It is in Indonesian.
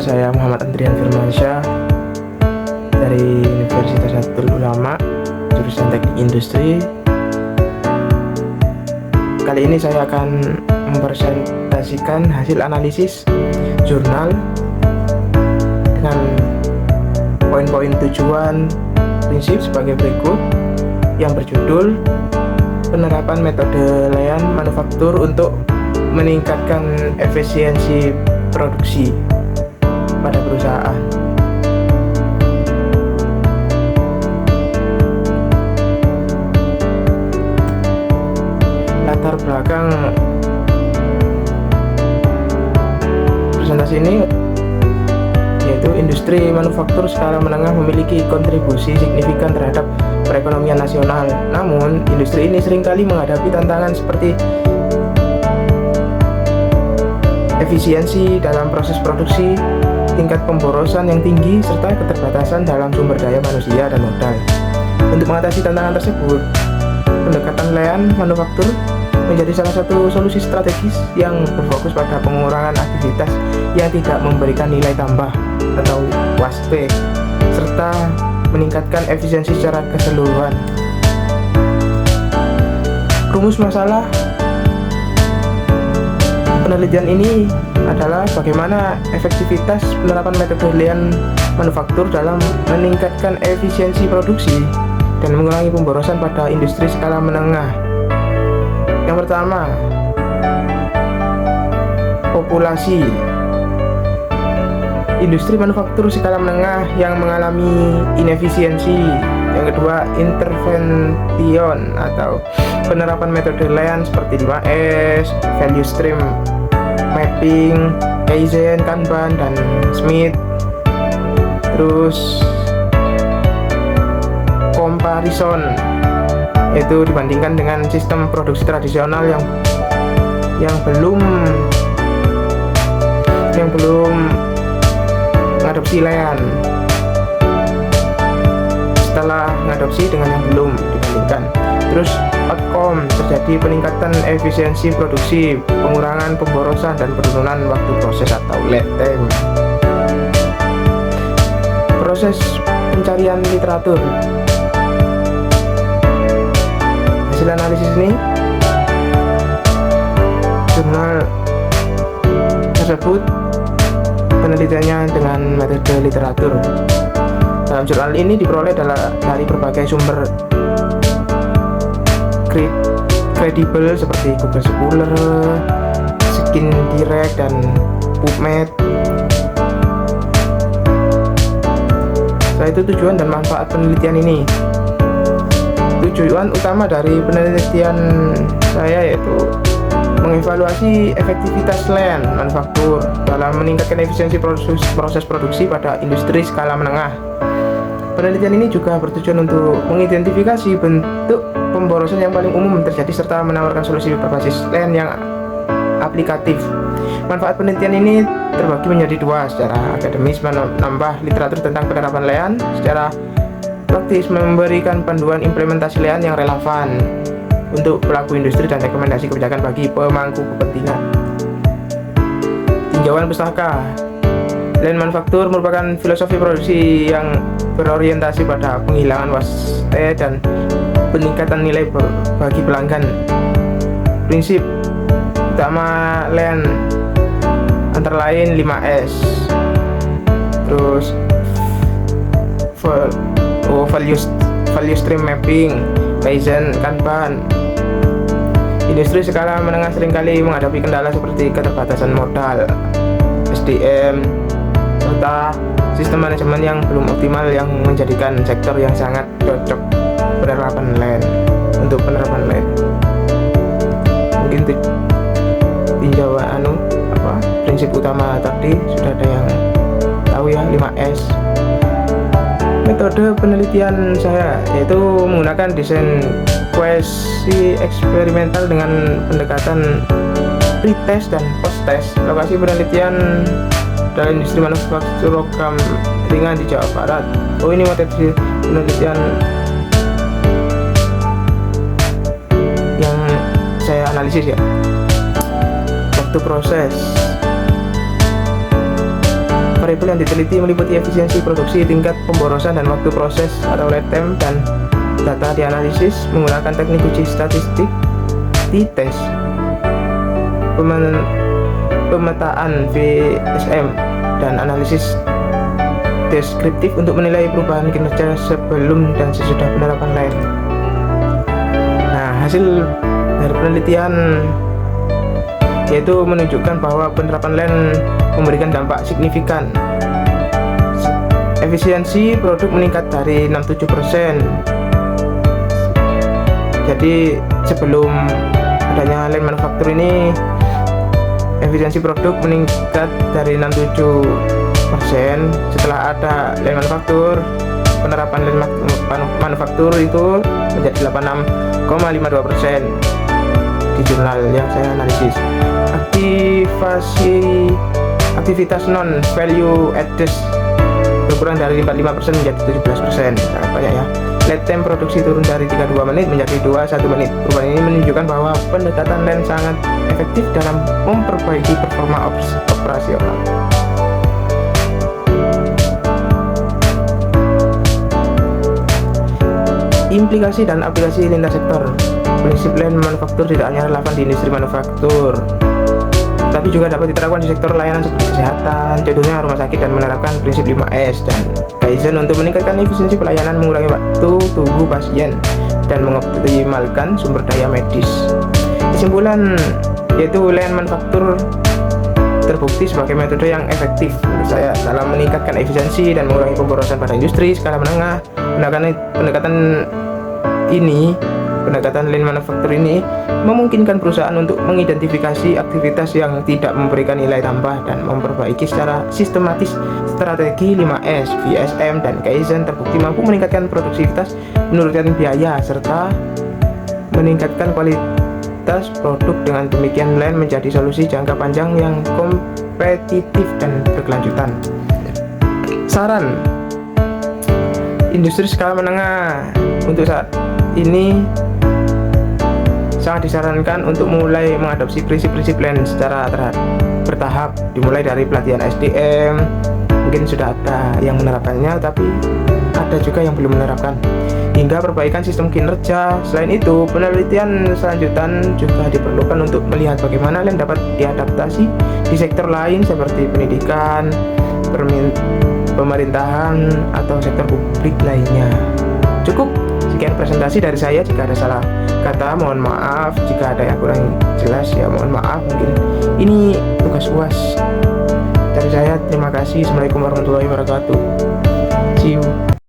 saya Muhammad Andrian Firmansyah dari Universitas Nahdlatul Ulama, jurusan Teknik Industri. Kali ini saya akan mempresentasikan hasil analisis jurnal dengan poin-poin tujuan prinsip sebagai berikut, yang berjudul penerapan metode layan manufaktur untuk meningkatkan efisiensi produksi pada perusahaan. Latar belakang presentasi ini yaitu industri manufaktur skala menengah memiliki kontribusi signifikan terhadap perekonomian nasional. Namun, industri ini seringkali menghadapi tantangan seperti efisiensi dalam proses produksi, tingkat pemborosan yang tinggi, serta keterbatasan dalam sumber daya manusia dan modal. Untuk mengatasi tantangan tersebut, pendekatan layan manufaktur menjadi salah satu solusi strategis yang berfokus pada pengurangan aktivitas yang tidak memberikan nilai tambah atau WASP, serta meningkatkan efisiensi secara keseluruhan. Rumus masalah penelitian ini adalah bagaimana efektivitas penerapan metode layan manufaktur dalam meningkatkan efisiensi produksi dan mengurangi pemborosan pada industri skala menengah. Yang pertama, populasi. Industri manufaktur skala menengah yang mengalami inefisiensi. Yang kedua, intervention atau penerapan metode layan seperti 5S, value stream mapping, Kaizen, Kanban, dan Smith. Terus comparison, yaitu dibandingkan dengan sistem produksi tradisional yang belum mengadopsi layan. Setelah mengadopsi dengan yang belum dibandingkan. Terus outcome, terjadi peningkatan efisiensi produksi, pengurangan pemborosan, dan penurunan waktu proses atau lead time. Proses pencarian literatur. Hasil analisis ini, jurnal tersebut penelitiannya dengan metode literatur. Dalam jurnal ini diperoleh dari berbagai sumber kredibel seperti Google Scholar, Skin Direct, dan PubMed. Setelah itu, tujuan dan manfaat penelitian ini. Tujuan utama dari penelitian saya yaitu mengevaluasi efektivitas layan manufaktur dalam meningkatkan efisiensi proses produksi pada industri skala menengah. Penelitian ini juga bertujuan untuk mengidentifikasi bentuk pemborosan yang paling umum terjadi serta menawarkan solusi berbasis layan yang aplikatif. Manfaat penelitian ini terbagi menjadi dua: secara akademis menambah literatur tentang penerapan layan, secara praktis memberikan panduan implementasi layan yang relevan untuk pelaku industri dan rekomendasi kebijakan bagi pemangku kepentingan. Tinjauan pustaka. Layan manufaktur merupakan filosofi produksi yang berorientasi pada penghilangan WASP dan peningkatan nilai bagi pelanggan. Prinsip utama layan antara lain 5S. Terus value stream mapping, Kaizen, Kanban. Industri skala menengah seringkali menghadapi kendala seperti keterbatasan modal, SDM, serta sistem manajemen yang belum optimal yang menjadikan sektor yang sangat cocok penerapan layan. Untuk penerapan layan, mungkin tinjauan prinsip utama tadi sudah ada yang tahu ya, 5S. Metode penelitian saya yaitu menggunakan desain kuesi eksperimental dengan pendekatan pre-test dan post-test. Lokasi penelitian dalam industri manufaktur logam ringan di Jawa Barat. Ini metode penelitian yang saya analisis ya. Waktu proses, variabel yang diteliti meliputi efisiensi produksi, tingkat pemborosan dan waktu proses atau lead time, dan data dianalisis menggunakan teknik uji statistik, t-test, pemetaan VSM, dan analisis deskriptif untuk menilai perubahan kinerja sebelum dan sesudah penerapan LAN. Nah, hasil dari penelitian yaitu menunjukkan bahwa penerapan LAN memberikan dampak signifikan. Efisiensi produk meningkat dari 67%. Jadi sebelum adanya LAN manufaktur ini, efisiensi produk meningkat dari 67%. Setelah ada LAN manufaktur, penerapan LAN manufaktur itu menjadi 86,52% di jurnal yang saya analisis. Aktivitas non value added berkurang dari 45% menjadi 17%. Sangat banyak ya. Lead time produksi turun dari 32 menit menjadi 21 menit. Perubahan ini menunjukkan bahwa pendekatan LAN sangat efektif dalam memperbaiki performa operasional. Implikasi dan aplikasi lintas sektor. Prinsip LAN manufaktur tidak hanya relevan di industri manufaktur, tapi juga dapat diterapkan di sektor layanan seperti kesehatan, contohnya rumah sakit, dan menerapkan prinsip 5S dan Kaizen untuk meningkatkan efisiensi pelayanan, mengurangi waktu tunggu pasien, dan mengoptimalkan sumber daya medis. Kesimpulan yaitu LAN manufaktur terbukti sebagai metode yang efektif menurut saya dalam meningkatkan efisiensi dan mengurangi pemborosan pada industri skala menengah. Pendekatan LAN manufaktur ini memungkinkan perusahaan untuk mengidentifikasi aktivitas yang tidak memberikan nilai tambah dan memperbaiki secara sistematis. Strategi 5S, VSM, dan Kaizen terbukti mampu meningkatkan produktivitas, menurunkan biaya, serta meningkatkan kualitas produk. Dengan demikian, LAN menjadi solusi jangka panjang yang kompetitif dan berkelanjutan. Saran industri skala menengah untuk saat ini sangat disarankan untuk mulai mengadopsi prinsip-prinsip LAN secara bertahap, dimulai dari pelatihan SDM. Mungkin sudah ada yang menerapkannya, tapi ada juga yang belum menerapkan, hingga perbaikan sistem kinerja. Selain itu, penelitian selanjutan juga diperlukan untuk melihat bagaimana LAN dapat diadaptasi di sektor lain seperti pendidikan, pemerintahan, atau sektor publik lainnya. Cukup sekian presentasi dari saya. Jika ada salah kata, mohon maaf. Jika ada yang kurang jelas, ya mohon maaf. Mungkin ini tugas UAS dari saya. Terima kasih. Assalamualaikum warahmatullahi wabarakatuh. See you.